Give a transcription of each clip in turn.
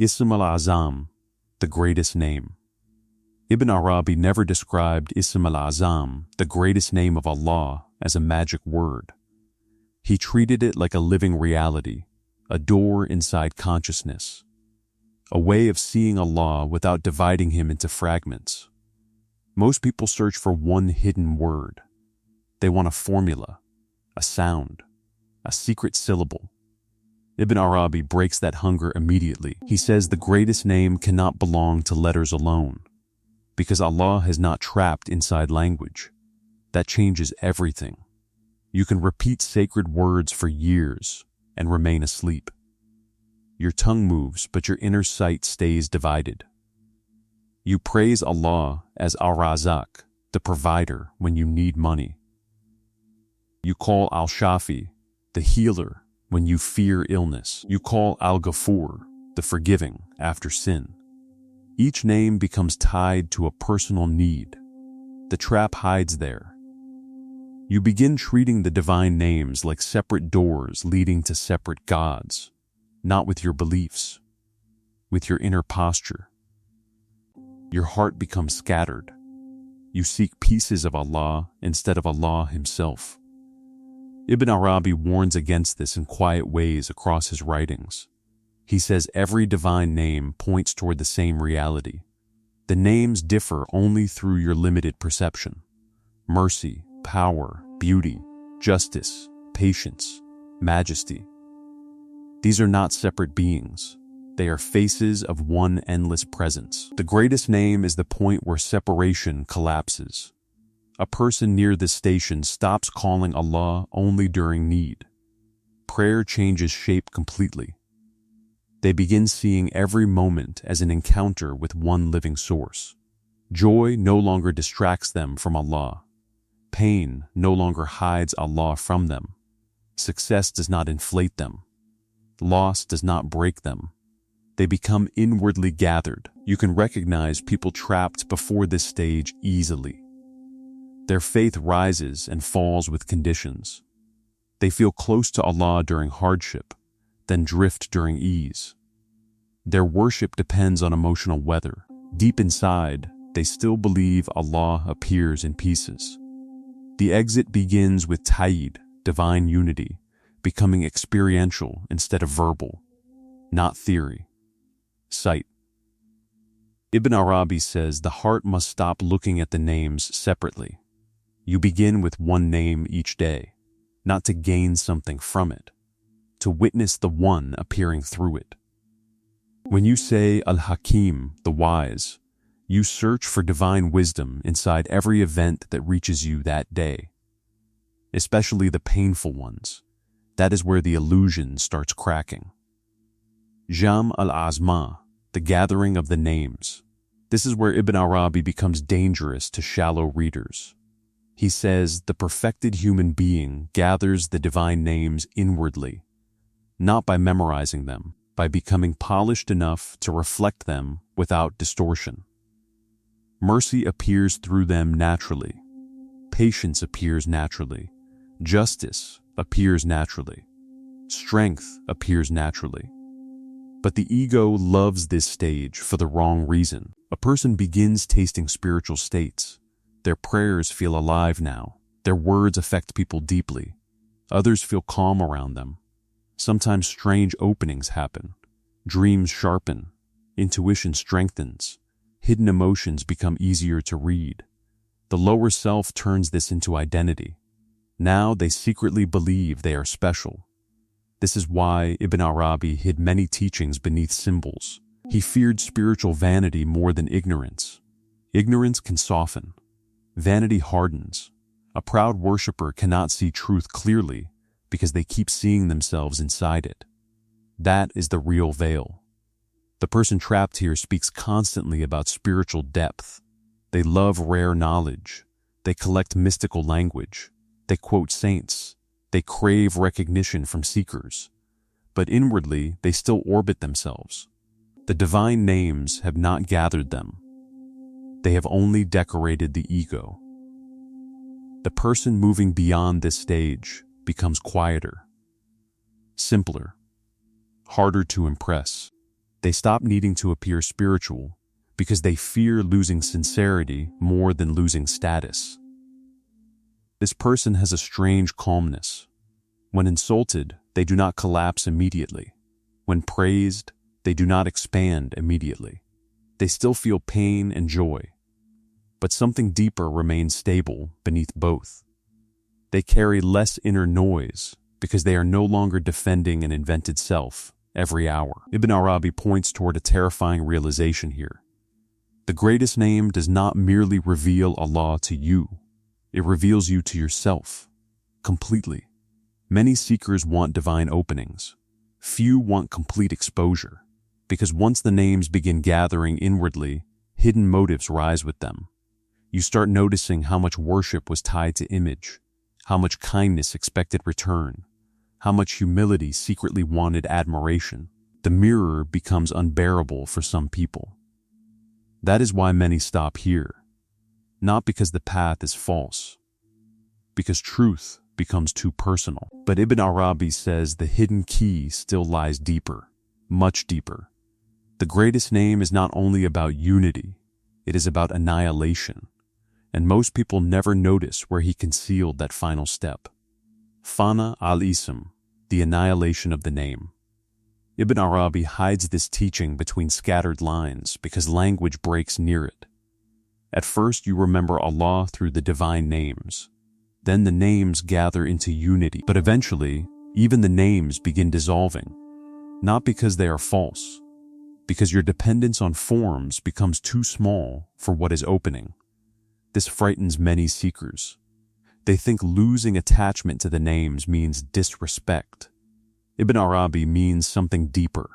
Ismu'l-Azam, the greatest name. Ibn Arabi never described Ismu'l-Azam, the greatest name of Allah, as a magic word. He treated it like a living reality, a door inside consciousness, a way of seeing Allah without dividing Him into fragments. Most people search for one hidden word. They want a formula, a sound, a secret syllable. Ibn Arabi breaks that hunger immediately. He says the greatest name cannot belong to letters alone, because Allah has not trapped inside language. That changes everything. You can repeat sacred words for years and remain asleep. Your tongue moves, but your inner sight stays divided. You praise Allah as Al-Razak, the provider, when you need money. You call Al-Shafi, the healer, when you fear illness. You call Al-Ghafur, the forgiving, after sin. Each name becomes tied to a personal need. The trap hides there. You begin treating the divine names like separate doors leading to separate gods, not with your beliefs, with your inner posture. Your heart becomes scattered. You seek pieces of Allah instead of Allah Himself. Ibn Arabi warns against this in quiet ways across his writings. He says every divine name points toward the same reality. The names differ only through your limited perception. Mercy, power, beauty, justice, patience, majesty. These are not separate beings. They are faces of one endless presence. The greatest name is the point where separation collapses. A person near this station stops calling Allah only during need. Prayer changes shape completely. They begin seeing every moment as an encounter with one living source. Joy no longer distracts them from Allah. Pain no longer hides Allah from them. Success does not inflate them. Loss does not break them. They become inwardly gathered. You can recognize people trapped before this stage easily. Their faith rises and falls with conditions. They feel close to Allah during hardship, then drift during ease. Their worship depends on emotional weather. Deep inside, they still believe Allah appears in pieces. The exit begins with ta'id, divine unity, becoming experiential instead of verbal, not theory. Sight. Ibn Arabi says the heart must stop looking at the names separately. You begin with one name each day, not to gain something from it, to witness the one appearing through it. When you say Al-Hakim, the wise, you search for divine wisdom inside every event that reaches you that day, especially the painful ones. That is where the illusion starts cracking. Jam al-Azma, the gathering of the names. This is where Ibn Arabi becomes dangerous to shallow readers. He says the perfected human being gathers the divine names inwardly, not by memorizing them, by becoming polished enough to reflect them without distortion. Mercy appears through them naturally. Patience appears naturally. Justice appears naturally. Strength appears naturally. But the ego loves this stage for the wrong reason. A person begins tasting spiritual states. Their prayers feel alive now. Their words affect people deeply. Others feel calm around them. Sometimes strange openings happen. Dreams sharpen. Intuition strengthens. Hidden emotions become easier to read. The lower self turns this into identity. Now they secretly believe they are special. This is why Ibn Arabi hid many teachings beneath symbols. He feared spiritual vanity more than ignorance. Ignorance can soften. Vanity hardens. A proud worshipper cannot see truth clearly because they keep seeing themselves inside it. That is the real veil. The person trapped here speaks constantly about spiritual depth. They love rare knowledge. They collect mystical language. They quote saints. They crave recognition from seekers. But inwardly, they still orbit themselves. The divine names have not gathered them. They have only decorated the ego. The person moving beyond this stage becomes quieter, simpler, harder to impress. They stop needing to appear spiritual because they fear losing sincerity more than losing status. This person has a strange calmness. When insulted, they do not collapse immediately. When praised, they do not expand immediately. They still feel pain and joy, but something deeper remains stable beneath both. They carry less inner noise because they are no longer defending an invented self every hour. Ibn Arabi points toward a terrifying realization here. The greatest name does not merely reveal Allah to you, it reveals you to yourself, completely. Many seekers want divine openings. Few want complete exposure, because once the names begin gathering inwardly, hidden motives rise with them. You start noticing how much worship was tied to image, how much kindness expected return, how much humility secretly wanted admiration. The mirror becomes unbearable for some people. That is why many stop here, not because the path is false, because truth becomes too personal. But Ibn Arabi says the hidden key still lies deeper, much deeper. The greatest name is not only about unity, it is about annihilation, and most people never notice where he concealed that final step. Fana al-Ism, the annihilation of the name. Ibn Arabi hides this teaching between scattered lines because language breaks near it. At first you remember Allah through the divine names. Then the names gather into unity. But eventually, even the names begin dissolving. Not because they are false, because your dependence on forms becomes too small for what is opening. This frightens many seekers. They think losing attachment to the names means disrespect. Ibn Arabi means something deeper.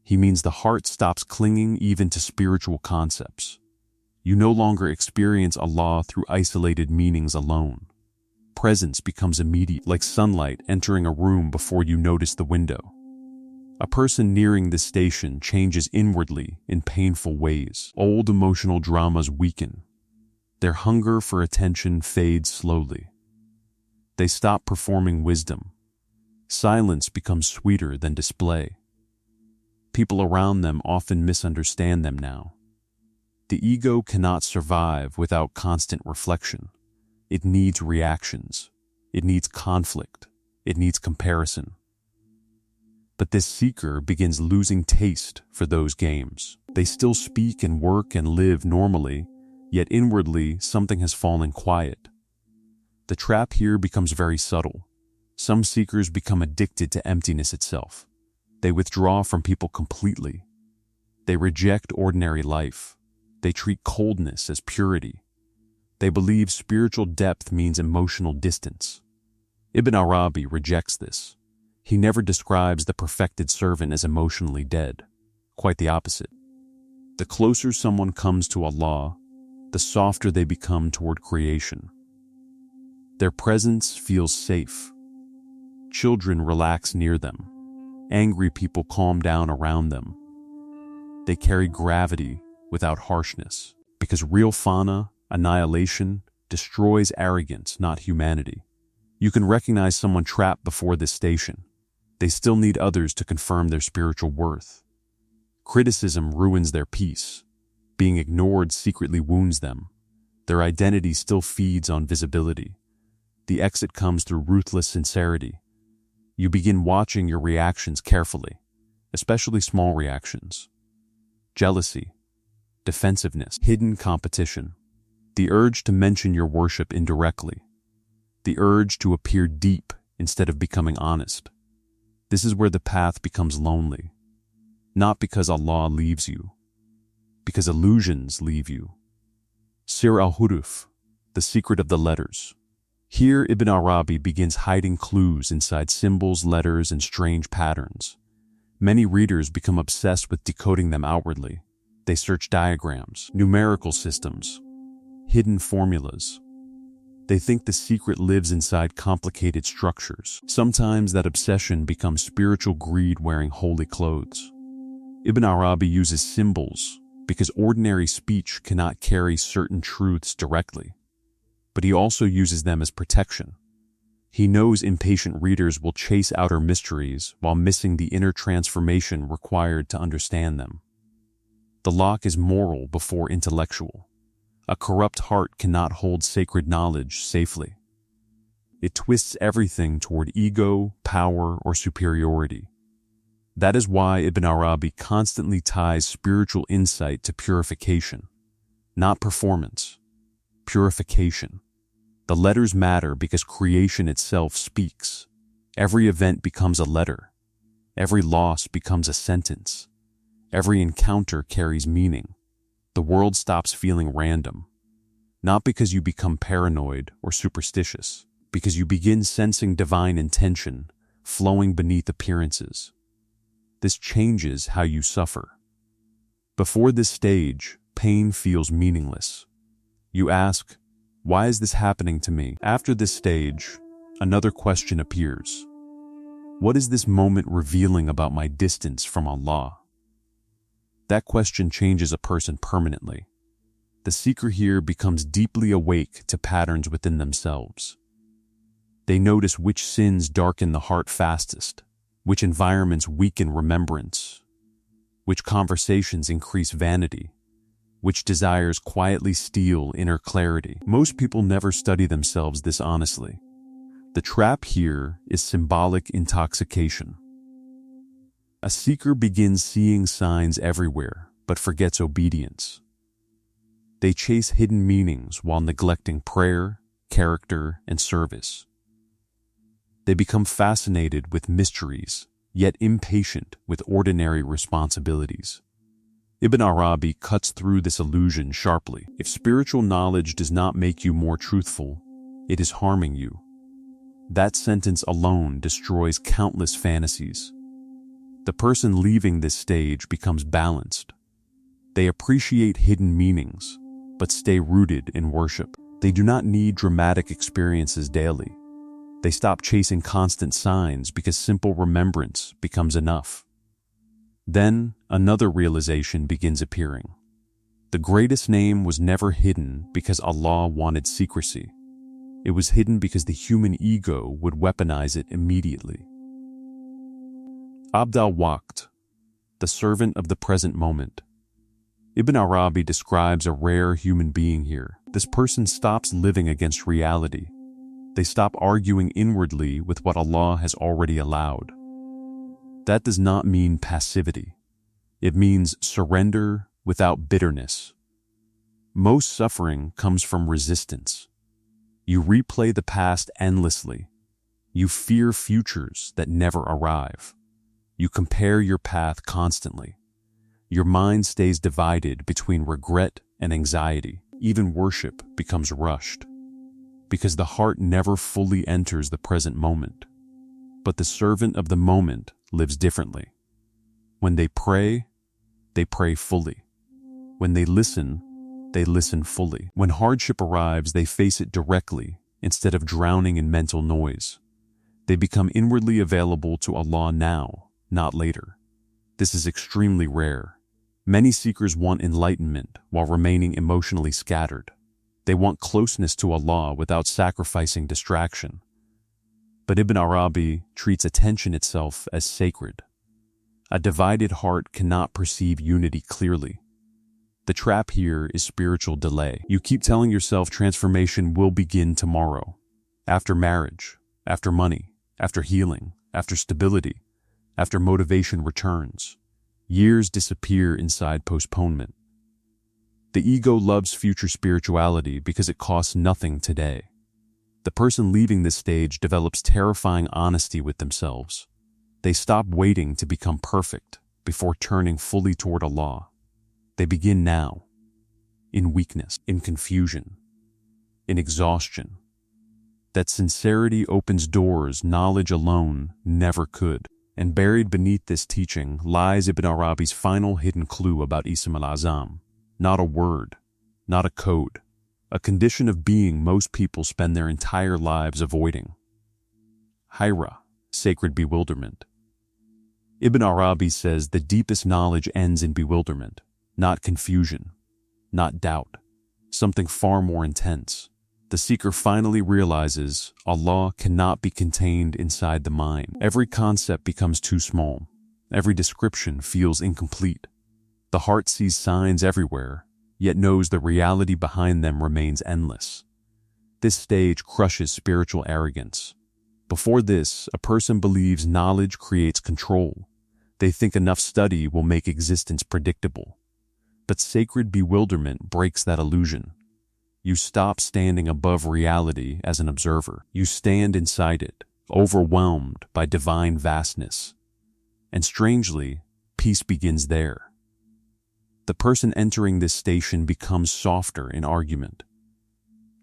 He means the heart stops clinging even to spiritual concepts. You no longer experience Allah through isolated meanings alone. Presence becomes immediate, like sunlight entering a room before you notice the window. A person nearing this station changes inwardly in painful ways. Old emotional dramas weaken. Their hunger for attention fades slowly. They stop performing wisdom. Silence becomes sweeter than display. People around them often misunderstand them now. The ego cannot survive without constant reflection. It needs reactions. It needs conflict. It needs comparison. But this seeker begins losing taste for those games. They still speak and work and live normally, yet inwardly something has fallen quiet. The trap here becomes very subtle. Some seekers become addicted to emptiness itself. They withdraw from people completely. They reject ordinary life. They treat coldness as purity. They believe spiritual depth means emotional distance. Ibn Arabi rejects this. He never describes the perfected servant as emotionally dead. Quite the opposite. The closer someone comes to Allah, the softer they become toward creation. Their presence feels safe. Children relax near them. Angry people calm down around them. They carry gravity without harshness, because real fana, annihilation, destroys arrogance, not humanity. You can recognize someone trapped before this station. They still need others to confirm their spiritual worth. Criticism ruins their peace. Being ignored secretly wounds them. Their identity still feeds on visibility. The exit comes through ruthless sincerity. You begin watching your reactions carefully, especially small reactions. Jealousy, defensiveness, hidden competition, the urge to mention your worship indirectly, the urge to appear deep instead of becoming honest. This is where the path becomes lonely, not because Allah leaves you, because illusions leave you. Surah al-Huruf, the secret of the letters. Here Ibn Arabi begins hiding clues inside symbols, letters, and strange patterns. Many readers become obsessed with decoding them outwardly. They search diagrams, numerical systems, hidden formulas. They think the secret lives inside complicated structures. Sometimes that obsession becomes spiritual greed wearing holy clothes. Ibn Arabi uses symbols because ordinary speech cannot carry certain truths directly. But he also uses them as protection. He knows impatient readers will chase outer mysteries while missing the inner transformation required to understand them. The lock is moral before intellectual. A corrupt heart cannot hold sacred knowledge safely. It twists everything toward ego, power, or superiority. That is why Ibn Arabi constantly ties spiritual insight to purification, not performance. Purification. The letters matter because creation itself speaks. Every event becomes a letter. Every loss becomes a sentence. Every encounter carries meaning. The world stops feeling random. Not because you become paranoid or superstitious, because you begin sensing divine intention flowing beneath appearances. This changes how you suffer. Before this stage, pain feels meaningless. You ask, why is this happening to me? After this stage, another question appears. What is this moment revealing about my distance from Allah? That question changes a person permanently. The seeker here becomes deeply awake to patterns within themselves. They notice which sins darken the heart fastest, which environments weaken remembrance, which conversations increase vanity, which desires quietly steal inner clarity. Most people never study themselves this honestly. The trap here is symbolic intoxication. A seeker begins seeing signs everywhere, but forgets obedience. They chase hidden meanings while neglecting prayer, character, and service. They become fascinated with mysteries, yet impatient with ordinary responsibilities. Ibn Arabi cuts through this illusion sharply. If spiritual knowledge does not make you more truthful, it is harming you. That sentence alone destroys countless fantasies. The person leaving this stage becomes balanced. They appreciate hidden meanings, but stay rooted in worship. They do not need dramatic experiences daily. They stop chasing constant signs because simple remembrance becomes enough. Then, another realization begins appearing. The greatest name was never hidden because Allah wanted secrecy. It was hidden because the human ego would weaponize it immediately. Abd al-Waqt, the servant of the present moment. Ibn Arabi describes a rare human being here. This person stops living against reality. They stop arguing inwardly with what Allah has already allowed. That does not mean passivity. It means surrender without bitterness. Most suffering comes from resistance. You replay the past endlessly. You fear futures that never arrive. You compare your path constantly. Your mind stays divided between regret and anxiety. Even worship becomes rushed, because the heart never fully enters the present moment. But the servant of the moment lives differently. When they pray fully. When they listen fully. When hardship arrives, they face it directly instead of drowning in mental noise. They become inwardly available to Allah now, not later. This is extremely rare. Many seekers want enlightenment while remaining emotionally scattered. They want closeness to Allah without sacrificing distraction. But Ibn Arabi treats attention itself as sacred. A divided heart cannot perceive unity clearly. The trap here is spiritual delay. You keep telling yourself transformation will begin tomorrow, after marriage, after money, after healing, after stability, after motivation returns. Years disappear inside postponement. The ego loves future spirituality because it costs nothing today. The person leaving this stage develops terrifying honesty with themselves. They stop waiting to become perfect before turning fully toward Allah. They begin now, in weakness, in confusion, in exhaustion. That sincerity opens doors knowledge alone never could. And buried beneath this teaching lies Ibn Arabi's final hidden clue about Ismul-Azam. Not a word, not a code, a condition of being most people spend their entire lives avoiding. Hayra, sacred bewilderment. Ibn Arabi says the deepest knowledge ends in bewilderment, not confusion, not doubt, something far more intense. The seeker finally realizes Allah cannot be contained inside the mind. Every concept becomes too small. Every description feels incomplete. The heart sees signs everywhere, yet knows the reality behind them remains endless. This stage crushes spiritual arrogance. Before this, a person believes knowledge creates control. They think enough study will make existence predictable. But sacred bewilderment breaks that illusion. You stop standing above reality as an observer. You stand inside it, overwhelmed by divine vastness. And strangely, peace begins there. The person entering this station becomes softer in argument,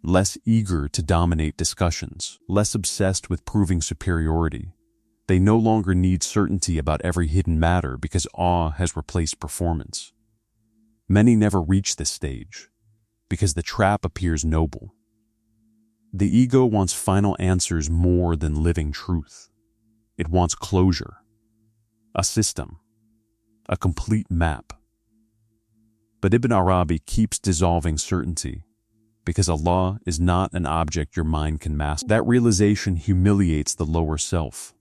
less eager to dominate discussions, less obsessed with proving superiority. They no longer need certainty about every hidden matter because awe has replaced performance. Many never reach this stage because the trap appears noble. The ego wants final answers more than living truth. It wants closure, a system, a complete map. But Ibn Arabi keeps dissolving certainty because Allah is not an object your mind can master. That realization humiliates the lower self.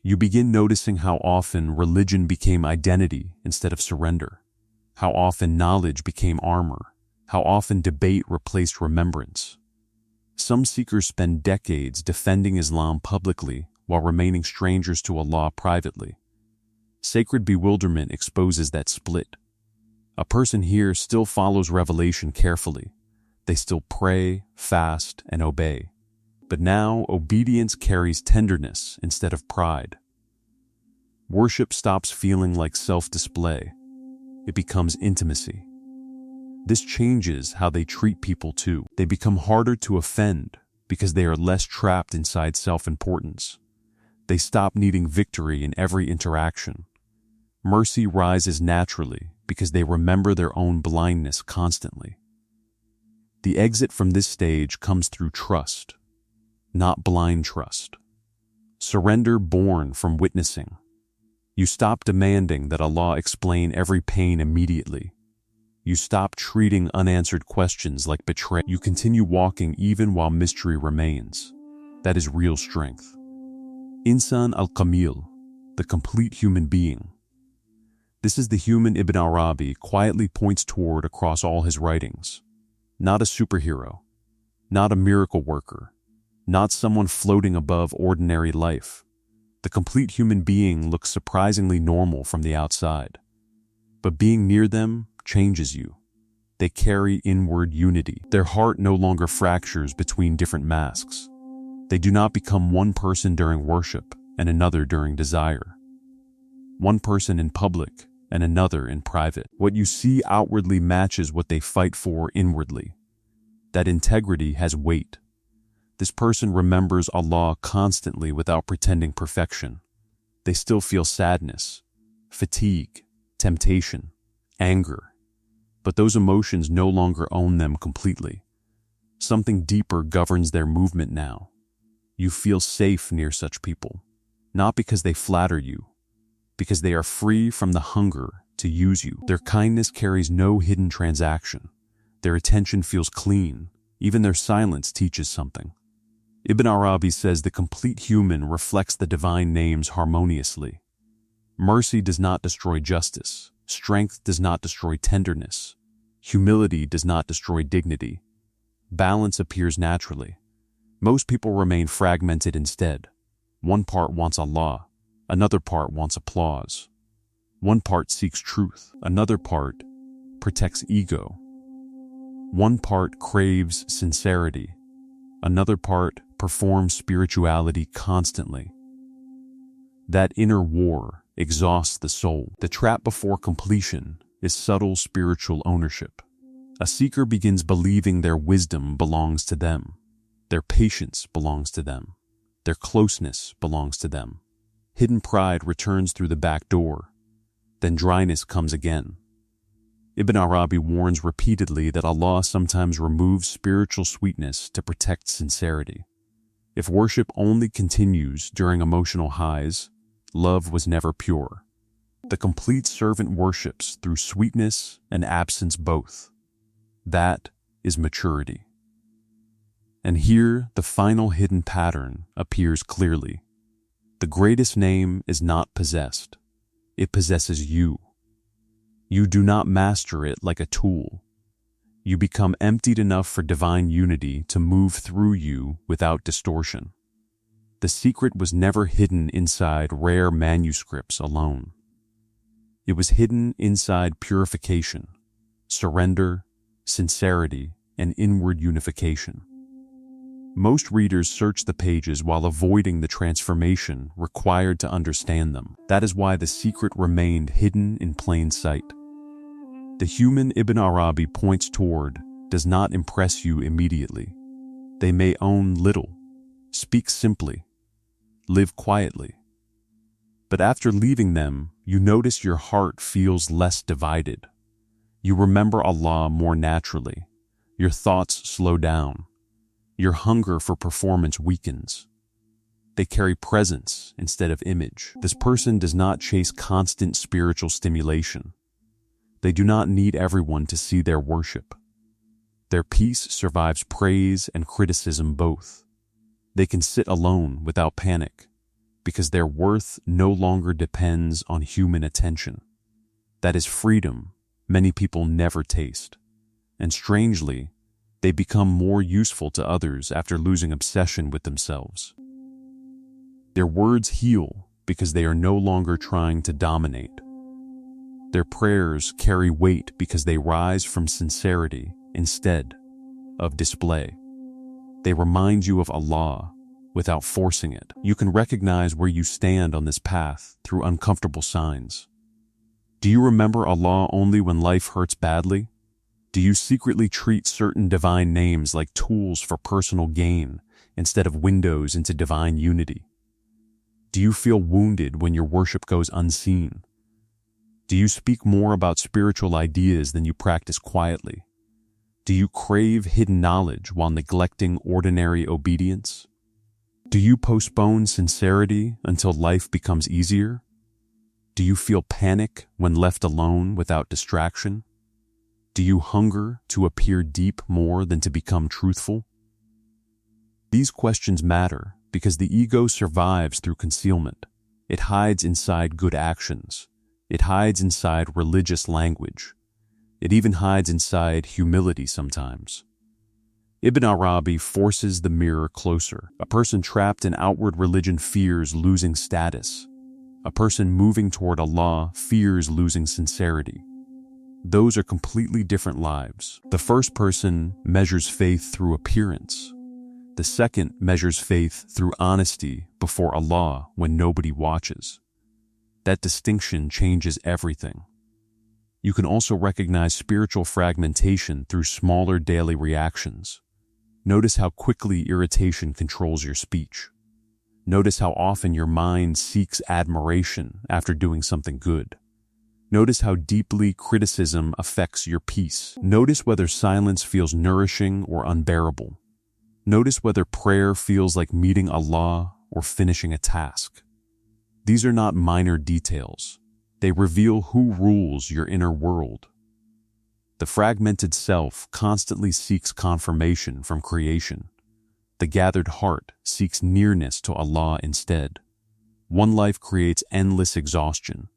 You begin noticing how often religion became identity instead of surrender, how often knowledge became armor, how often debate replaced remembrance. Some seekers spend decades defending Islam publicly while remaining strangers to Allah privately. Sacred bewilderment exposes that split. A person here still follows revelation carefully. They still pray, fast, and obey. But now obedience carries tenderness instead of pride. Worship stops feeling like self-display. It becomes intimacy. This changes how they treat people too. They become harder to offend because they are less trapped inside self-importance. They stop needing victory in every interaction. Mercy rises naturally because they remember their own blindness constantly. The exit from this stage comes through trust, not blind trust. Surrender born from witnessing. You stop demanding that Allah explain every pain immediately. You stop treating unanswered questions like betrayal. You continue walking even while mystery remains. That is real strength. Insan al-Kamil, the complete human being. This is the human Ibn Arabi quietly points toward across all his writings. Not a superhero, not a miracle worker, not someone floating above ordinary life. The complete human being looks surprisingly normal from the outside. But being near them changes you. They carry inward unity. Their heart no longer fractures between different masks. They do not become one person during worship and another during desire. One person in public and another in private. What you see outwardly matches what they fight for inwardly. That integrity has weight. This person remembers Allah constantly without pretending perfection. They still feel sadness, fatigue, temptation, anger. But those emotions no longer own them completely. Something deeper governs their movement now. You feel safe near such people, not because they flatter you, because they are free from the hunger to use you. Their kindness carries no hidden transaction. Their attention feels clean. Even their silence teaches something. Ibn Arabi says the complete human reflects the divine names harmoniously. Mercy does not destroy justice. Strength does not destroy tenderness. Humility does not destroy dignity. Balance appears naturally. Most people remain fragmented instead. One part wants Allah. Another part wants applause. One part seeks truth. Another part protects ego. One part craves sincerity. Another part performs spirituality constantly. That inner war exhausts the soul. The trap before completion is subtle spiritual ownership. A seeker begins believing their wisdom belongs to them. Their patience belongs to them. Their closeness belongs to them. Hidden pride returns through the back door. Then dryness comes again. Ibn Arabi warns repeatedly that Allah sometimes removes spiritual sweetness to protect sincerity. If worship only continues during emotional highs, love was never pure. The complete servant worships through sweetness and absence both. That is maturity. And here, the final hidden pattern appears clearly. The greatest name is not possessed. It possesses you. You do not master it like a tool. You become emptied enough for divine unity to move through you without distortion. The secret was never hidden inside rare manuscripts alone. It was hidden inside purification, surrender, sincerity, and inward unification. Most readers search the pages while avoiding the transformation required to understand them. That is why the secret remained hidden in plain sight. The human Ibn Arabi points toward does not impress you immediately. They may own little, speak simply, live quietly. But after leaving them, you notice your heart feels less divided. You remember Allah more naturally. Your thoughts slow down. Your hunger for performance weakens. They carry presence instead of image. This person does not chase constant spiritual stimulation. They do not need everyone to see their worship. Their peace survives praise and criticism both. They can sit alone without panic, because their worth no longer depends on human attention. That is freedom many people never taste. And strangely, they become more useful to others after losing obsession with themselves. Their words heal because they are no longer trying to dominate. Their prayers carry weight because they rise from sincerity instead of display. They remind you of Allah without forcing it. You can recognize where you stand on this path through uncomfortable signs. Do you remember Allah only when life hurts badly? Do you secretly treat certain divine names like tools for personal gain instead of windows into divine unity? Do you feel wounded when your worship goes unseen? Do you speak more about spiritual ideas than you practice quietly? Do you crave hidden knowledge while neglecting ordinary obedience? Do you postpone sincerity until life becomes easier? Do you feel panic when left alone without distraction? Do you hunger to appear deep more than to become truthful? These questions matter because the ego survives through concealment. It hides inside good actions. It hides inside religious language. It even hides inside humility sometimes. Ibn Arabi forces the mirror closer. A person trapped in outward religion fears losing status. A person moving toward Allah fears losing sincerity. Those are completely different lives. The first person measures faith through appearance. The second measures faith through honesty before Allah when nobody watches. That distinction changes everything. You can also recognize spiritual fragmentation through smaller daily reactions. Notice how quickly irritation controls your speech. Notice how often your mind seeks admiration after doing something good. Notice how deeply criticism affects your peace. Notice whether silence feels nourishing or unbearable. Notice whether prayer feels like meeting Allah or finishing a task. These are not minor details. They reveal who rules your inner world. The fragmented self constantly seeks confirmation from creation. The gathered heart seeks nearness to Allah instead. One life creates endless exhaustion.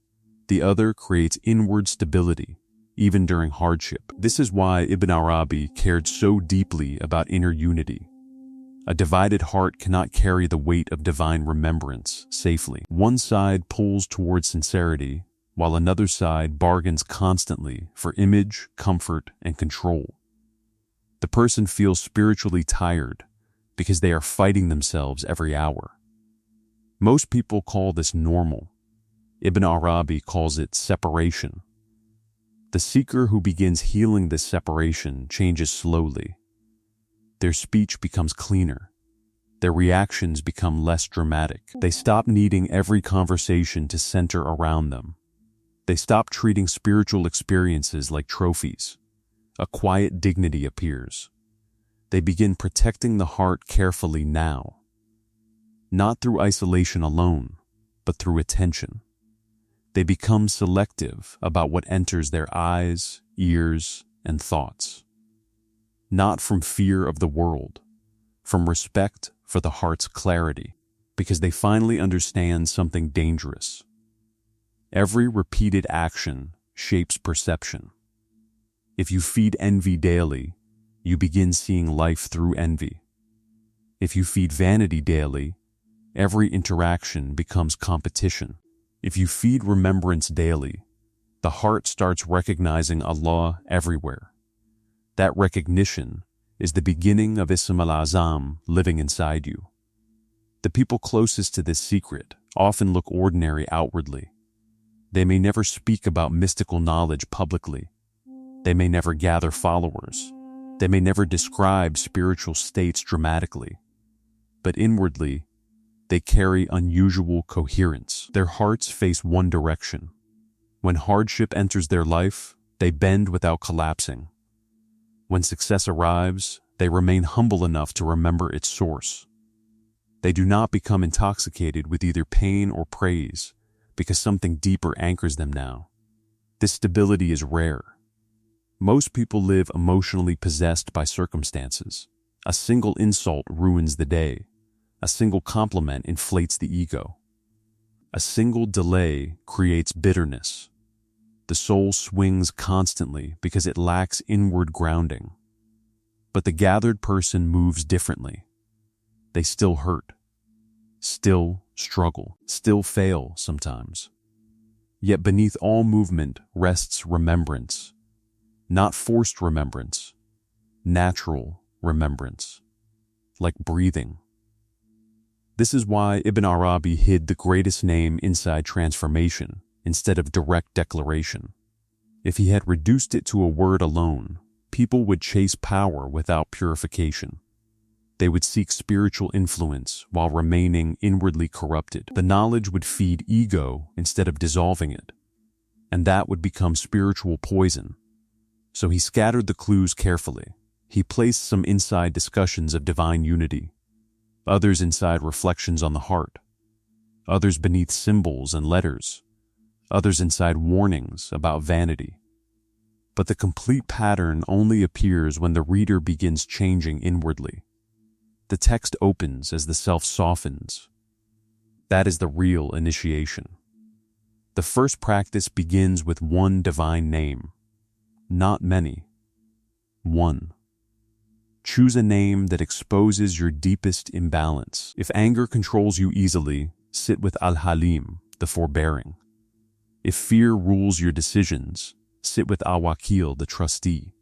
The other creates inward stability, even during hardship. This is why Ibn Arabi cared so deeply about inner unity. A divided heart cannot carry the weight of divine remembrance safely. One side pulls towards sincerity, while another side bargains constantly for image, comfort, and control. The person feels spiritually tired because they are fighting themselves every hour. Most people call this normal. Ibn Arabi calls it separation. The seeker who begins healing this separation changes slowly. Their speech becomes cleaner. Their reactions become less dramatic. They stop needing every conversation to center around them. They stop treating spiritual experiences like trophies. A quiet dignity appears. They begin protecting the heart carefully now. Not through isolation alone, but through attention. They become selective about what enters their eyes, ears, and thoughts. Not from fear of the world, from respect for the heart's clarity, because they finally understand something dangerous. Every repeated action shapes perception. If you feed envy daily, you begin seeing life through envy. If you feed vanity daily, every interaction becomes competition. If you feed remembrance daily, the heart starts recognizing Allah everywhere. That recognition is the beginning of Ismu'l-Azam living inside you. The people closest to this secret often look ordinary outwardly. They may never speak about mystical knowledge publicly. They may never gather followers. They may never describe spiritual states dramatically. But inwardly, they carry unusual coherence. Their hearts face one direction. When hardship enters their life, they bend without collapsing. When success arrives, they remain humble enough to remember its source. They do not become intoxicated with either pain or praise, because something deeper anchors them now. This stability is rare. Most people live emotionally possessed by circumstances. A single insult ruins the day. A single compliment inflates the ego. A single delay creates bitterness. The soul swings constantly because it lacks inward grounding. But the gathered person moves differently. They still hurt, still struggle, still fail sometimes. Yet beneath all movement rests remembrance. Not forced remembrance, natural remembrance, like breathing. This is why Ibn Arabi hid the greatest name inside transformation instead of direct declaration. If he had reduced it to a word alone, people would chase power without purification. They would seek spiritual influence while remaining inwardly corrupted. The knowledge would feed ego instead of dissolving it, and that would become spiritual poison. So he scattered the clues carefully. He placed some inside discussions of divine unity, others inside reflections on the heart, others beneath symbols and letters, others inside warnings about vanity. But the complete pattern only appears when the reader begins changing inwardly. The text opens as the self softens. That is the real initiation. The first practice begins with one divine name, not many. One. Choose a name that exposes your deepest imbalance. If anger controls you easily, sit with Al-Halim, the forbearing. If fear rules your decisions, sit with Al-Wakil, the trustee.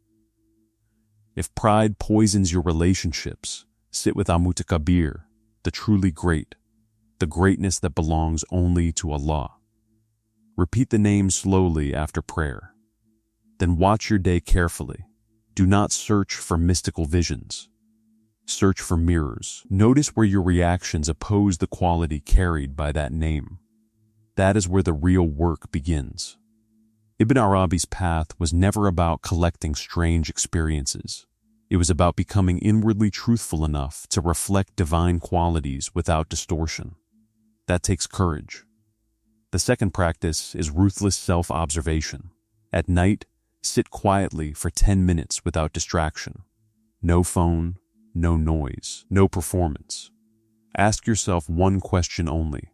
If pride poisons your relationships, sit with Al-Mutakabir, the truly great, the greatness that belongs only to Allah. Repeat the name slowly after prayer. Then watch your day carefully. Do not search for mystical visions. Search for mirrors. Notice where your reactions oppose the quality carried by that name. That is where the real work begins. Ibn Arabi's path was never about collecting strange experiences. It was about becoming inwardly truthful enough to reflect divine qualities without distortion. That takes courage. The second practice is ruthless self-observation. At night, sit quietly for 10 minutes without distraction. No phone, no noise, no performance. Ask yourself one question only.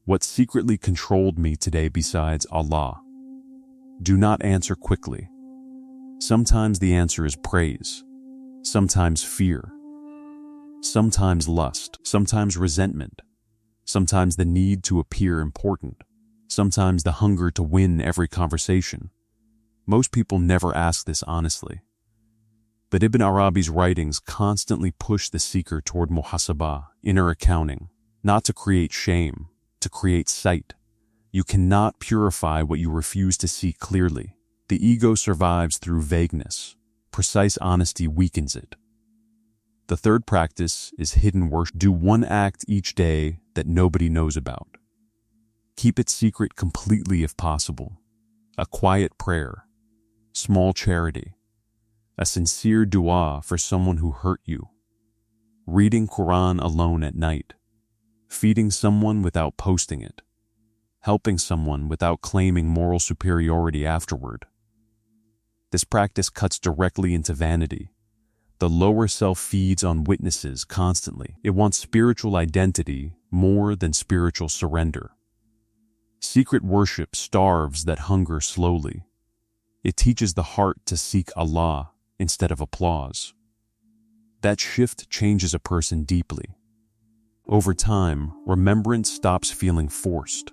What secretly controlled me today besides Allah? Do not answer quickly. Sometimes the answer is praise, sometimes fear, sometimes lust, sometimes resentment, sometimes the need to appear important, sometimes the hunger to win every conversation. Most people never ask this honestly. But Ibn Arabi's writings constantly push the seeker toward muhasabah, inner accounting, not to create shame, to create sight. You cannot purify what you refuse to see clearly. The ego survives through vagueness. Precise honesty weakens it. The third practice is hidden worship. Do one act each day that nobody knows about. Keep it secret completely if possible. A quiet prayer, small charity, a sincere dua for someone who hurt you, reading Quran alone at night, feeding someone without posting it, helping someone without claiming moral superiority afterward. This practice cuts directly into vanity, The lower self feeds on witnesses constantly. It wants spiritual identity more than spiritual surrender. Secret worship starves that hunger slowly. It teaches the heart to seek Allah instead of applause. That shift changes a person deeply. Over time, remembrance stops feeling forced.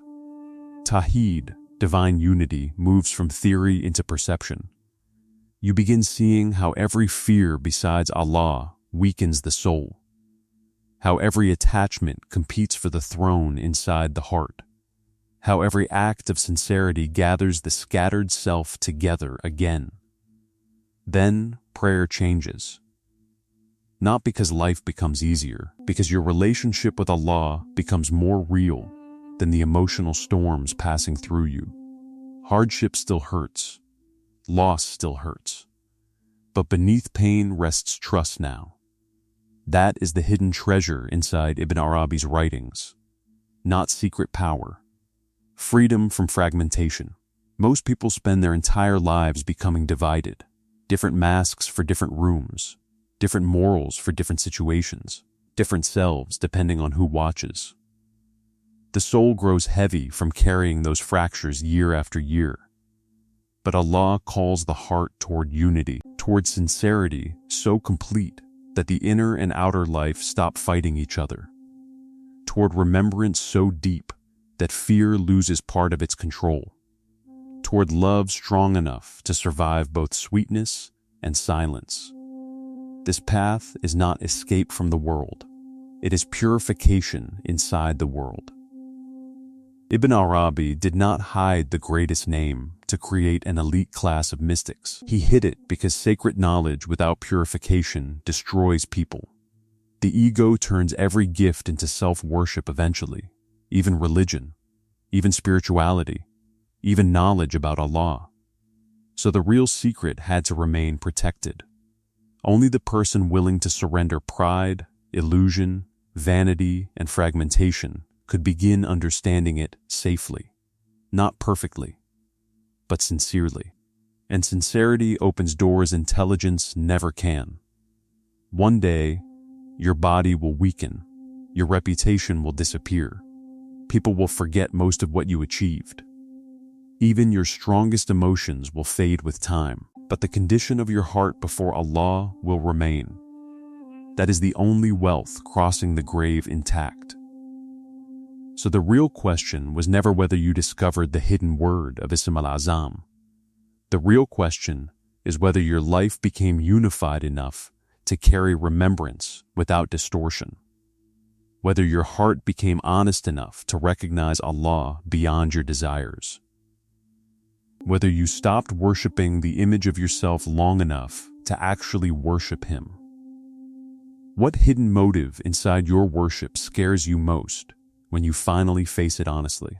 Tawheed, divine unity, moves from theory into perception. You begin seeing how every fear besides Allah weakens the soul, how every attachment competes for the throne inside the heart, how every act of sincerity gathers the scattered self together again. Then prayer changes. Not because life becomes easier, because your relationship with Allah becomes more real than the emotional storms passing through you. Hardship still hurts. Loss still hurts. But beneath pain rests trust now. That is the hidden treasure inside Ibn Arabi's writings. Not secret power. Freedom from fragmentation. Most people spend their entire lives becoming divided. Different masks for different rooms. Different morals for different situations. Different selves depending on who watches. The soul grows heavy from carrying those fractures year after year. But Allah calls the heart toward unity, toward sincerity so complete that the inner and outer life stop fighting each other, toward remembrance so deep that fear loses part of its control, toward love strong enough to survive both sweetness and silence. This path is not escape from the world. It is purification inside the world. Ibn Arabi did not hide the greatest name to create an elite class of mystics. He hid it because sacred knowledge without purification destroys people. The ego turns every gift into self-worship eventually, even religion, even spirituality, even knowledge about Allah. So the real secret had to remain protected. Only the person willing to surrender pride, illusion, vanity, and fragmentation could begin understanding it safely, not perfectly, but sincerely. And sincerity opens doors intelligence never can. One day, your body will weaken, your reputation will disappear, people will forget most of what you achieved. Even your strongest emotions will fade with time, but the condition of your heart before Allah will remain. That is the only wealth crossing the grave intact. So the real question was never whether you discovered the hidden word of Ismul-Azam. The real question is whether your life became unified enough to carry remembrance without distortion. Whether your heart became honest enough to recognize Allah beyond your desires. Whether you stopped worshiping the image of yourself long enough to actually worship Him. What hidden motive inside your worship scares you most when you finally face it honestly?